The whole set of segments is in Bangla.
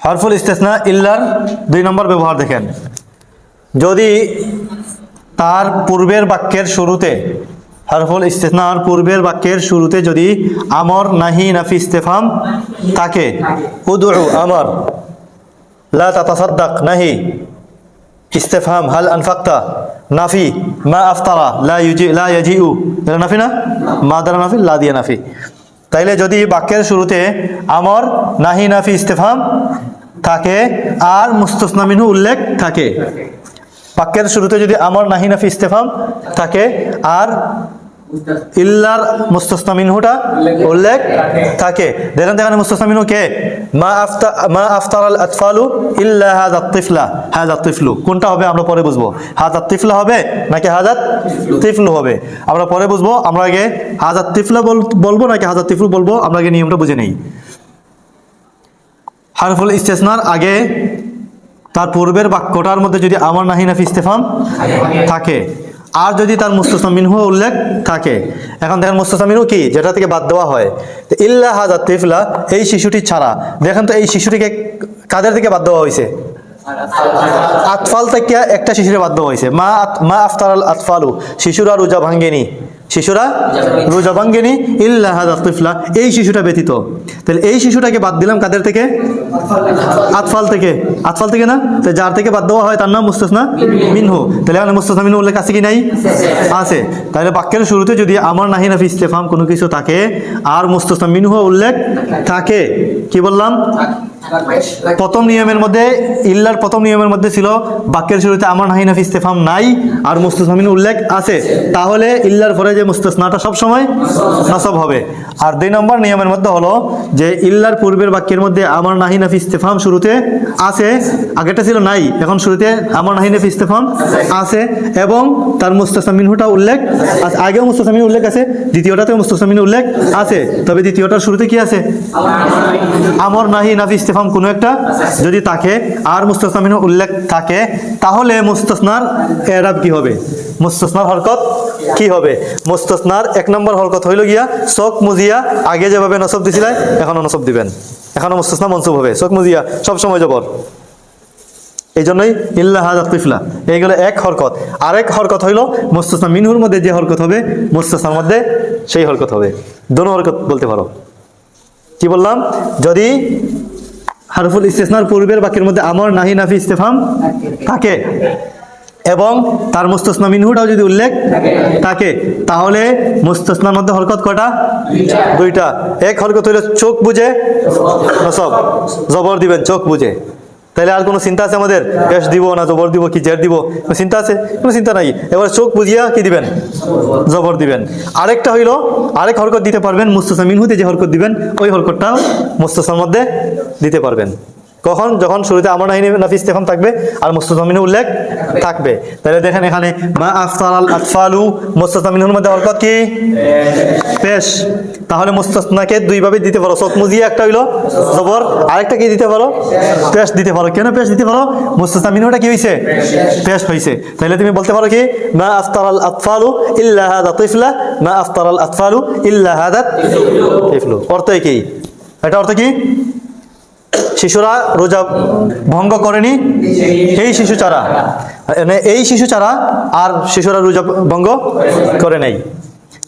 হরফুল ইস্তেসনা ইল্লার 2 নম্বর ব্যবহার দেখেন। যদি তার পূর্বের বাক্যের শুরুতে, হরফুল ইস্তেসনার পূর্বের বাক্যের শুরুতে যদি আমর, নাহি, নাফি, ইস্তেফহাম থাকে, উদউ আমর, লা তাতাসাদ্দাক নাহি, ইস্তেফহাম হাল আনফাক্তা, নাফি মা আফতারা, লা ইয়াজিউ, এটা নাফি না, মা দ্বারা নাফি, লা দিয়া নাফি। তাইলে যদি বাক্যের শুরুতে আমর, নাহি, নাফি, ইস্তেফহাম থাকে আর মুস্তাসনা মিনহু উল্লেখ থাকে, বাক্যের শুরুতে যদি আমর, নাহি, নাফি, ইস্তেফহাম থাকে আর ইল্লার মুস্তাসনা মিনহুটা উল্লেখ থাকে, দেখেন এখানে মুস্তাসনা মিনহু কে? মা আফতারাল আতফালু ইল্লা হাযা তিফলা, হাযা তিফলু। কোনটা হবে আমরা পরে বুঝবো, হাযা তিফলা হবে নাকি হাযা তিফলু হবে আমরা পরে বুঝবো। আমরা আগে হাযা তিফলা বলবো নাকি হাযা তিফলু বলবো, আমরা আগে নিয়মটা বুঝে নেই। হরফুল ইস্তেসনার আগে তার পূর্বের বাক্যটার মধ্যে যদি আমর, নাহি, নাফি, ইস্তেফহাম থাকে আর যদি তার মুস্তাসনা মিনহু উল্লেখ থাকে, এখন দেখেন মুস্তাসনা মিনহু কি, যেটা থেকে বাদ দেওয়া হয়, ইল্লা হাযা তিফলা, এই শিশুটি ছাড়া। দেখেন তো এই শিশুটিকে কাদের থেকে বাদ দেওয়া হয়েছে? আতফাল থেকে একটা শিশুরে বাদ দেওয়া হয়েছে। মা আফতারাল আতফালু, শিশুরা রোজা ভাঙ্গেনি, শিশুরা রোজা ভাঙ্গেনি, ইল্লা হাযা তিফলা, এই শিশুটা ব্যতীত। তাহলে এই শিশুটাকে বাদ দিলাম কাদের থেকে? আতফাল থেকে, আতফাল থেকে না, তো যার থেকে বাদ দেওয়া হয় তার নাম মুস্তাসনা মিনহু। তাহলে এখানে মুস্তাসনা মিনহু উল্লেখ আছে কি নাই? আছে। তাহলে বাক্যের শুরুতে যদি আমর, নাহি, নাফি, ইস্তেফহাম কোনো কিছু থাকে আর মুস্তাসনা মিনহু উল্লেখ থাকে, কি বললাম? প্রথম নিয়মের মধ্যে, ইল্লার প্রথম নিয়মের মধ্যে ছিল বাক্যের শুরুতে আমর, নাহি, নাফি, ইস্তেফহাম নাই আর মুস্তাসনা মিনহু উল্লেখ আছে, তাহলে ইল্লার পরে যে মুস্তাসনাটা সব সময় নসব হবে। আর 2 নম্বর নিয়মের মধ্যে হলো যে ইল্লার পূর্বের বাক্যের মধ্যে আমর, নাহি, নাফি, ইস্তেফহাম শুরুতে আছে, আগেরটা ছিল নাই, এখন শুরুতে আমর, নাহি, নাফি, ইস্তেফহাম আছে এবং তার মুস্তাসনা মিনহুটা উল্লেখ আছে। আগেও মুস্তাসনা মিনহু উল্লেখ আছে, দ্বিতীয়টাতেও মুস্তাসনা মিনহু উল্লেখ আছে, তবে দ্বিতীয়টার শুরুতে কি আছে? আমর, নাহি, নাফি, ইস্তেফহাম কোনো একটা যদি থাকে আর মুস্তাসনা মিনহু উল্লেখ থাকে, তাহলে মুস্তাসনার এরাব কি হবে? মুস্তাসনার হরকত কি হবে? মুস্তাসনার 1 নম্বর হরকত হইল গিয়া চোখ মুজিয়া, আগে যেভাবে নসব দিছিলেন এখনো নসব দিবেন, এখনো মুস্তাসনা মনসুব হবে, চোখ মুজিয়া সব সময় জবর। এই জন্যই ইল্লা হাযা তিফলা, এইগুলো এক হরকত। আরেক হরকত হইল মুস্তাসনা মিনহুর মধ্যে যে হরকত হবে মুস্তাসনার মধ্যে সেই হরকত হবে। দোনো হরকত বলতে পারো। কি বললাম? যদি হরফুল ইস্তেসনার পূর্বের বাক্যের মধ্যে আমর, নাহি, নাফি, ইস্তেফহাম থাকে এবং তার মুস্তাসনা মিনহুটাও যদি উল্লেখ থাকে, তাহলে মুস্তাসনার মধ্যে হরকত কয়টা? 2টা। এক হরকত হইল চোখ বুঝে নসব, জবর দিবেন চোখ বুঝে। তাহলে আর কোনো চিন্তা আছে আমাদের? পেশ দিব না জবর দিব কি জের দিব, কোনো চিন্তা আছে? কোনো চিন্তা নাই। এবার চোখ বুঝিয়া কি দিবেন? জবর দিবেন। আরেকটা হইল আরেক হরকত দিতে পারবেন মুস্তাসনা মিনহুতে যে হরকত দিবেন ওই হরকতটাও মুস্তাসনার মধ্যে দিতে পারবেন। কখন? যখন শুরুতে আমর, নাহি, নাফি, ইস্তেফহাম থাকবে আর মুস্তাসনা মিনহু উল্লেখ থাকবে। তাহলে দেখেন এখানে মা আফতারাল আতফালু, মুস্তাসনা মিনহুর মধ্যে হরকত কি? পেশ। তাহলে মুস্তাসনাকে 2 ভাবে দিতে পারো, চোখ মুজিয়া একটা হইলো জবর, আরেকটা কি দিতে পারো? পেশ দিতে পারো। কেন পেশ দিতে পারো? মুস্তাসনা মিনহুটা কি হইছে? পেশ হইছে। তাহলে তুমি বলতে পারো কি মা আফতারাল আতফালু ইল্লা হাযা তিফলা, মা আফতারাল আতফালু ইল্লা হাযা তিফলু। অর্থ কি? এটা অর্থ কি? শিশুরা রোজা ভঙ্গ করেনি এই শিশু ছাড়া, এই শিশু ছাড়া আর শিশুরা রোজা ভঙ্গ করে নাই।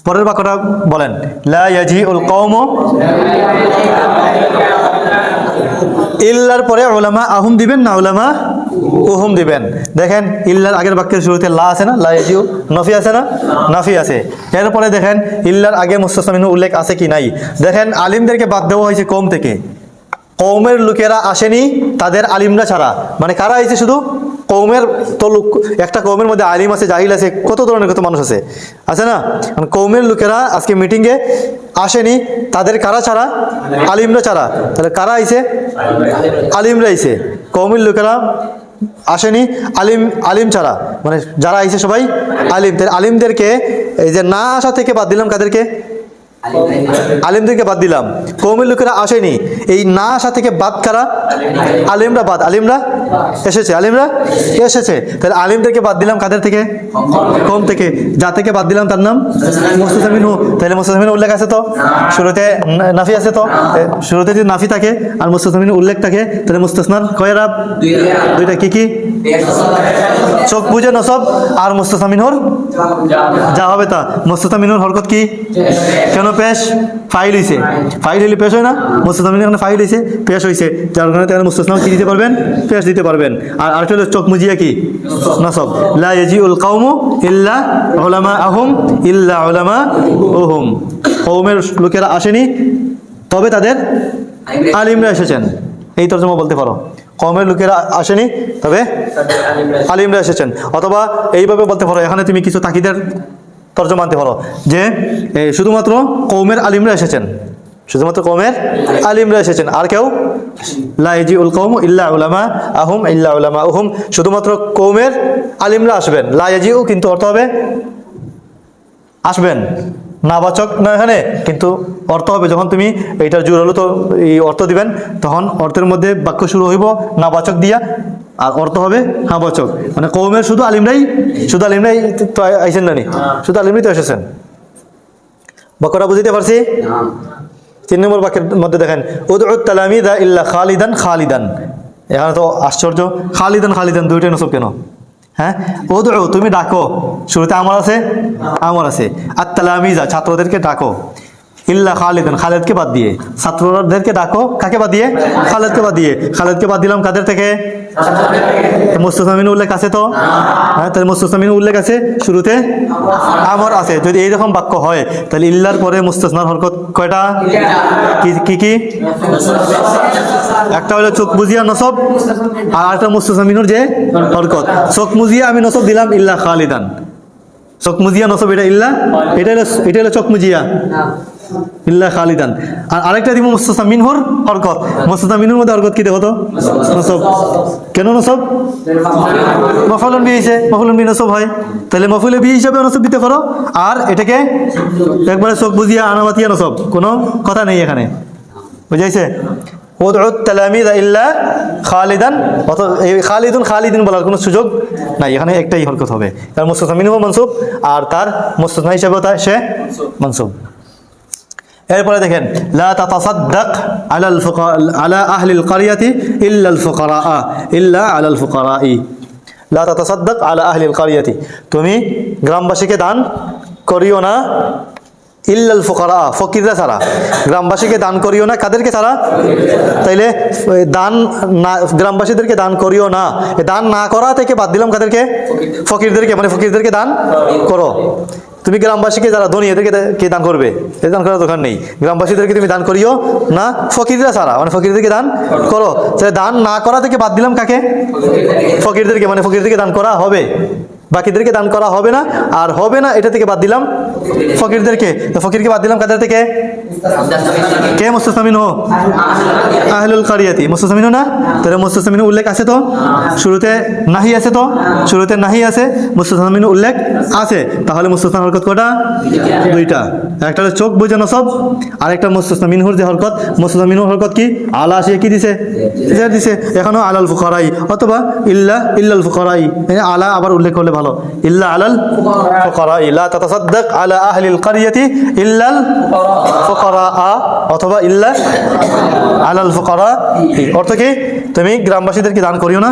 পরের বাক্যটা বলেন, লা ইয়াজিউল কওমু, ইল্লার পরে উলামা আহুম দিবেন না উলামা উহুম দিবেন। দেখেন ইল্লার আগের বাক্যের শুরুতে লা আছে না, লা ইয়াজিউ, নফি আছে না, নাফি আছে। এরপরে দেখেন ইল্লার আগে মুস্তাসনা মিনহু উল্লেখ আছে কি নাই। দেখেন আলিমদেরকে বাদ দেওয়া হয়েছে কওম থেকে, কওমের লোকেরা আসেনি তাদের আলিমরা ছাড়া। মানে কারা আইছে? শুধু কওমের তো লোক, একটা কওমের মধ্যে আলিম আছে, জাহিল আছে, কত ধরনের কত মানুষ আছে, আছে না? কওমের লোকেরা আজকে মিটিংয়ে আসেনি তাদের কারা ছাড়া? আলিমরা ছাড়া। তাহলে কারা আইছে? আলিমরা আইছে। কওমের লোকেরা আসেনি আলিম ছাড়া, মানে যারা আইছে সবাই আলিম। তাহলে আলিমদেরকে এই যে না আসা থেকে বাদ দিলাম কাদেরকে? আলিমদেরকে বাদ দিলাম, কওমের লোকেরা আসেনি, এই না আসা থেকে বাদ কারা? আলিমরা বাদ, আলিমরা এসেছে, আলিমরা এসেছে, তাহলে আলিমদেরকে বাদ দিলাম কাদের থেকে? কওম থেকে। যা থেকে বাদ দিলাম তার নাম মুস্তাসনা মিনহু। তাহলে মুস্তাসনা মিনহু উল্লেখ আছে তো, শুরুতে নাফি আছে তো, শুরুতে যদি নাফি থাকে আর মুস্তাসনা মিনহু উল্লেখ থাকে তাহলে মুস্তাসনার কয় রাব? দুইটা। কি কি? চোখ বুঝে নসব আর মুস্তাসনা মিনহুর যা হবে তা। মুস্তাসনা মিনহুর হরকত কি? কেন পেশ? ফাইল হইছে, ফাইল হইলে পেশ হয় না? মুস্তাসনা মিনহু এখানে ফাইল হইছে, পেশ হইছে, যার কারণে তাহলে মুস্তাসনা কি দিতে পারবেন? পেশ দিতে পারবেন। আর আরেকটা হলো চোখ মুজিয়া কি? নসব। লা ইয়াজিউল কওমু ইল্লা উলামাআহুম ইল্লা উলামাউহুম। কওমের লোকেরা আসেনি তবে তাদের আলিমরা এসেছেন, এই তরজমা বলতে পারো। কওমের লোকেরা আসেনি তবে আলিমরা এসেছেন। অথবা এইভাবে বলতে পারো, এখানে তুমি কিছু তাকিদের তরজমা আনতে পারো যে শুধুমাত্র কওমের আলিমরা এসেছেন, শুধুমাত্র কওমের আলিমরা এসেছেন, আর কেউ লা ইয়াজিউল কওমু ইল্লা উলামাআহুম ইল্লা উলামাউহুম, শুধুমাত্র কওমের আলিমরা আসবেন। লা ইয়াজিউ কিন্তু অর্থ হবে আসবেন, নাবাচক না এখানে, কিন্তু অর্থ হবে যখন তুমি এইটার জোর হলো তো এই অর্থ দিবেন, তখন অর্থের মধ্যে বাক্য শুরু হইব নাবাচক দিয়া, আর অর্থ হবে হাবাচক। মানে কওমের শুধু আলিমরাই তো আইসেন না নি, শুধু আলিমরাই তো এসেছেন। বাক্যটা বুঝতে পারছি? 3 নম্বর বাক্যের মধ্যে দেখেন, উদউত তালামিদা ইল্লা খালিদান খালিদান। এখানে তো আশ্চর্য, খালিদান খালিদান দুইটাই নসব কেন? হ্যাঁ, উদউ তুমি ডাকো, শুরুতে আমার আছে, আমার আছে। আর তালামিজা ছাত্রদেরকে ডাকো, ইল্লা খালিদান খালেদকে বাদ দিয়ে, ছাত্রদেরকে ডাকো কাকে বাদ দিয়ে? খালেদকে বাদ দিয়ে। খালেদকে বাদ দিলাম কাদের থেকে? মুস্তাসনা মিনহু উল্লেখ আছে তো, হ্যাঁ, তাহলে মুস্তাসনা মিনহু উল্লেখ আছে, শুরুতে আমার আছে। যদি এইরকম বাক্য হয় তাহলে ইল্লার পরে মুস্তাসনার হরকত কয়টা? কি কি? একটা হলো চোখ বুঝিয়া নসব, আর একটা মুস্তাসনা মিনহুর যে হরকত। চোখ মুজিয়া আমি নসব দিলাম ইল্লা খালিদান, চোখ মুজিয়া নসব এটা ইল্লা, এটা হলো চোখ মুজিয়া ইল্লা খালিদান। আর আরেকটা দিব মুস্তাসনা মিনহুর হরকত। মুস্তাসনা মিনহুর মধ্যে হরকত কি দেখো তো? নসব। কেন নসব? মাফউলুন বিহি হইছে, মাফউলুন বিহি নসব হয়, তাহলে মাফউল বিহি হিসাবে নসব দিতে পারো। আর এটাকে একবারে চোখ বুঝিয়া আনামাতিয়া নসব, কোনো কথা নেই এখানে, বুঝাইছে? উদউত তালামিযা ইল্লা খালিদান, এই খালিদুন খালিদিন বলার কোনো সুযোগ নাই, এখানে একটাই হরকত হবে, কারণ মুস্তাসনা মিনহু মানসুব আর তার মুস্তাসনা হিসাবে সে মানসুব। এরপরে দেখেন, লা তাতাসাদ্দাক আলা আহলিল কারিয়াতি ইল্লাল ফুকারা ইল্লা আলাল ফুকারাই। লা তাতাসাদ্দাক আলা আহলিল কারিয়াতি, তুমি গ্রামবাসীকে দান করিও না, ইল্লাল ফুকারা ফকিররা ছাড়া, গ্রামবাসীকে দান করিও না, কাদেরকে ছাড়া? তাইলে দান না, গ্রামবাসীদেরকে দান করিও না, দান না করা থেকে বাদ দিলাম কাদেরকে? ফকিরদেরকে, মানে ফকিরদেরকে দান করো। তুমি গ্রামবাসীকে যারা ধনী এদেরকে কে দান করবে? এদের দান করার দরকার নেই। গ্রামবাসীদেরকে তুমি দান করিও না, ফকিররা ছাড়া, মানে ফকিরদেরকে দান করো। তাহলে দান না করা থেকে বাদ দিলাম কাকে? ফকিরদেরকে, মানে ফকিরদেরকে দান করা হবে, বাকিদেরকে দান করা হবে না। আর হবে না এটা থেকে বাদ দিলাম ফকিরদেরকে, তো ফকিরকে বাদ দিলাম কাদের থেকে? কে? মুস্তাসনা মিনহু আহলুল কারিয়াতি, মুস্তাসনা মিনহু না? তাহলে মুস্তাসনা মিনহু উল্লেখ আছে তো, শুরুতে নাহি আছে তো, শুরুতে নাহি আছে, মুস্তাসনা মিনহু উল্লেখ আছে, তাহলে মুস্তাসনা হরকত কয়টা? দুইটা। একটা হলো চোখ বুঝে নসব, আর একটা মুস্তাসনা মিনহুর যে হরকত, মুস্তাসনা মিনহুর হরকত কি? আলা সে কি দিছে? দিছে। এখনো আলাল ফুকারাই অথবা ইল্লাল ফুকারাই, আলা আবার উল্লেখ করলে ভালো, ইল্লা আলাল ফুকারাই। লা তাতাসাদ্দাক আলা আহলিল কারিয়াতি ইল্লাল ফুকারা অথবা ইল্লা আলাল ফুকারা। অর্থ কি? তুমি গ্রামবাসীদেরকে দান করিও না,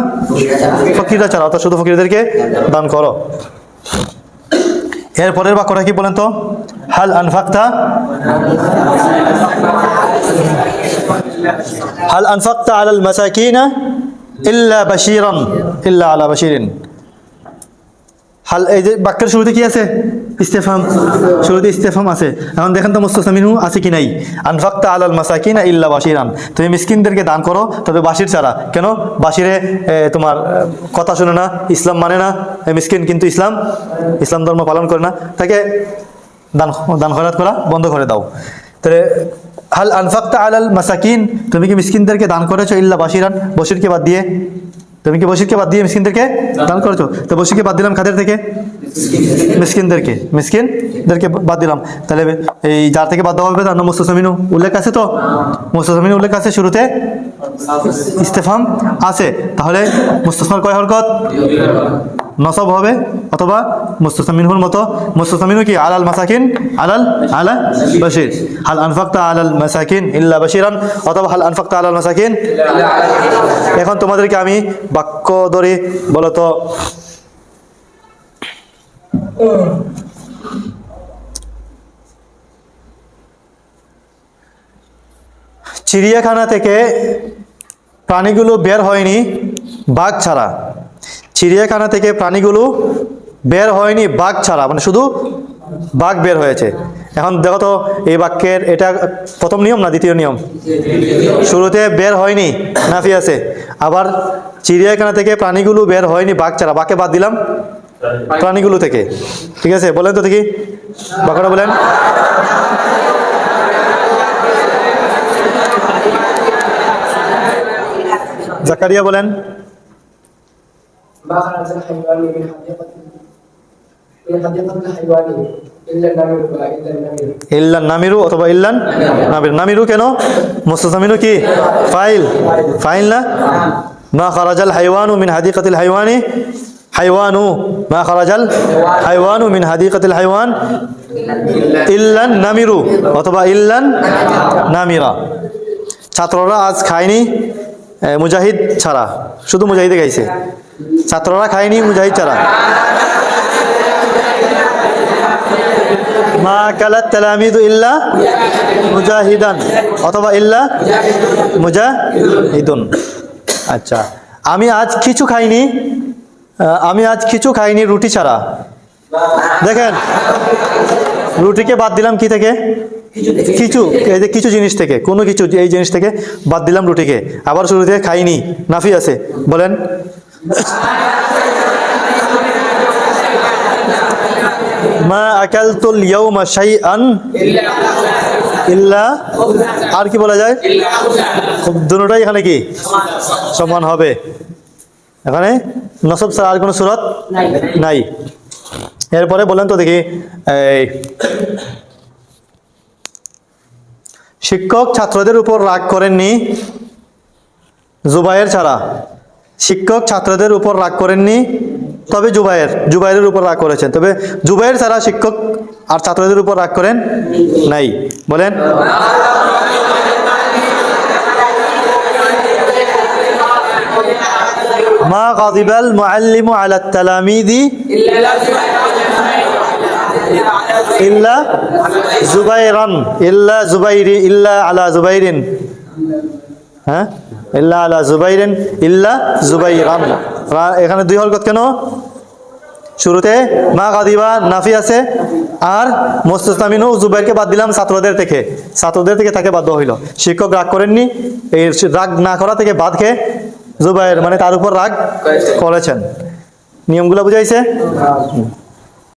ফকিররা ছাড়া, অর্থাৎ শুধু ফকিরদেরকে দান করো। এর পরের বাক্যটা কি বলেন তো? হাল আনফাকতা আলাল মাসাকিনা ইল্লা বাশীরান ইল্লা আলা বাশীরিন। হাল, এই যে বাক্যের শুরুতে কি আছে? ইস্তেফাম, শুরুতে ইস্তেফাম আছে। এখন দেখেন তো মুস্তাসনা মিনহু আছে কি নাই? আনফাকতা আলাল মাসাকিনা ইল্লা বাশীরান, তুমি মিসকিনদেরকে দান করো তবে বাশির ছাড়া। কেন? বাশিরে তোমার কথা শুনে না, ইসলাম মানে না, মিসকিন কিন্তু ইসলাম ধর্ম পালন করে না, তাকে দান খয়রাত করা বন্ধ করে দাও। তাহলে হাল আনফাকতা আলাল মাসাকিন, তুমি কি মিসকিনদেরকে দান করেছো ইল্লা বাশীরান, বশিরকে বাদ দিয়ে? তো তুমি কি বশিরকে বাদ দিয়ে মিসকিনদেরকে দান করেছো? তো বশিরকে বাদ দিলাম কাদের থেকে? মিসকিনদেরকে বাদ দিলাম। তাহলে এই যার থেকে বাদ দেওয়া হবে তার নাম মুস্তাসমিনু উল্লেখ আছে, তো মুস্তাসমিনু উল্লেখ আছে, শুরুতে ইস্তেফাম আছে। তাহলে মুস্তাসমার কয় হরকত? নসব হবে, অথবা মুস্তাসমিনহুর মতো মুস্তাসমিনু কি আলাল মাসাকিন আলা বাশির, হাল আনফাকতা আলাল মাসাকিন ইল্লা বাশিরান, অথবা হাল আনফাকতা আলাল মাসাকিন। এখন তোমাদেরকে আমি বাক্য ধরে বলো তো, চিড়িয়াখানা থেকে প্রাণীগুলো বের হয়নি বাঘ ছাড়া। চিড়িয়াখানা থেকে প্রাণীগুলো বের হয়নি বাঘ ছাড়া, মানে শুধু বাঘ বের হয়েছে। এখন দেখো তো এই বাক্যের এটা প্রথম নিয়ম না দ্বিতীয় নিয়ম? শুরুতে বের হয়নি নাফি আছে, আবার চিড়িয়াখানা থেকে প্রাণীগুলো বের হয়নি বাঘ ছাড়া, বাঘকে বাদ দিলাম প্রাণীগুলো থেকে। ঠিক আছে, বলেন তো দেখি বাক্যটা বলেন। জাকারিয়া বলেন। ইল্লান নামিরু অথবা ইল্লান নামির। নামিরু কেন? মুস্তাসমিনু কি ফাইল না? মা খারাজাল হাইওয়ানু মিন হাদিকাতিল হাইওয়ানি, হাইওয়ানু মা খারাজাল হাইওয়ানু মিন হাদিকাতিল হাইওয়ান ইল্লান নামিরু অথবা ইল্লান নামিরা। ছাত্ররা আজ খায়নি মুজাহিদ ছাড়া, শুধু মুজাহিদে গাইছে, ছাত্ররা খায়নি মুজাহিদ ছাড়া। মা কালাত তালামিদু ইল্লা মুজাহিদান অথবা ইল্লা মুজাহিদুন। আচ্ছা, আমি আজ কিছু খাইনি রুটি ছাড়া। দেখেন রুটিকে বাদ দিলাম কি থেকে? এই যে কিছু জিনিস থেকে, কোনো কিছু এই জিনিস থেকে বাদ দিলাম রুটিকে। আবার শুরুতে খাইনি নাফি আছে, বলেন। মা আকালতুল ইয়াউমা শাইআন ইল্লা, আর কি বলা যায়? দুটোটাই এখানে কি সমান হবে? এখানে নসব ছাড়া আর কোনো সূরত নাই। এরপরে বলেন তো দেখি, এই শিক্ষক ছাত্রদের উপর রাগ করেননি জুবায়ের ছাড়া। শিক্ষক ছাত্রদের উপর রাগ করেননি, তবে জুবায়েরের উপর রাগ করেছেন। তবে জুবায়ের ছাড়া শিক্ষক আর ছাত্রদের উপর রাগ করেন নাই, বলেন। মা গাদিবাল মুআল্লিমু আলা তালামিদি ইল্লা জুবাইরান ইল্লা আলা জুবাইরিন, হ্যাঁ ইল্লা আলা জুবাইরিন ইল্লা জুবাইরান। এখানে দুই হরকত কেন? শুরুতে মা গাদিবা নাফি আছে, আর মুস্তাসমিনু জুবাইরকে বাদ দিলাম ছাত্রদের থেকে তাকে বাদ দেওয়া হইল। শিক্ষক রাগ করেননি, এই রাগ না করা থেকে বাদ খেয়ে জুবাইর মানে তার উপর রাগ করেছেন। নিয়মগুলো বুঝাইছে?